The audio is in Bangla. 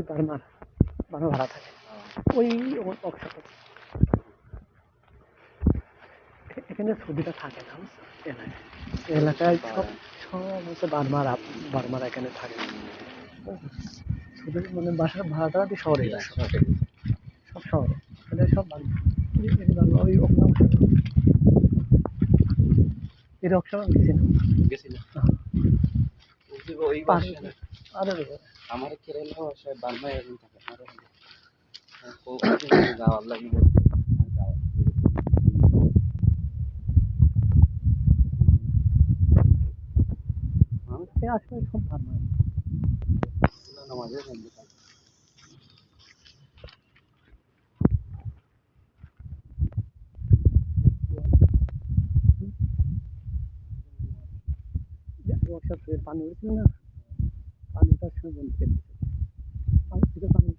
বার্মার বার্মা ভাড়া থাকে ওই ওয়ার্কশপ এখানে ছবিটা থাকে না এলাকায় সব সব হচ্ছে বার্মার এখানে থাকে ছবি মানে বাসার ভাড়াটা শহরে সব শহরে এটা সব বার্মা ওই এই ওয়ার্কশপ গেছি না আমার কেরালা ভাষায় বার্মা এরকম থাকে যাওয়ার লাগবে আসলে সব বার্মা আমাদের ওয়ার্কশপ পানি উঠছিল না পানিটার সময় বন্ধ করে দিচ্ছে পানি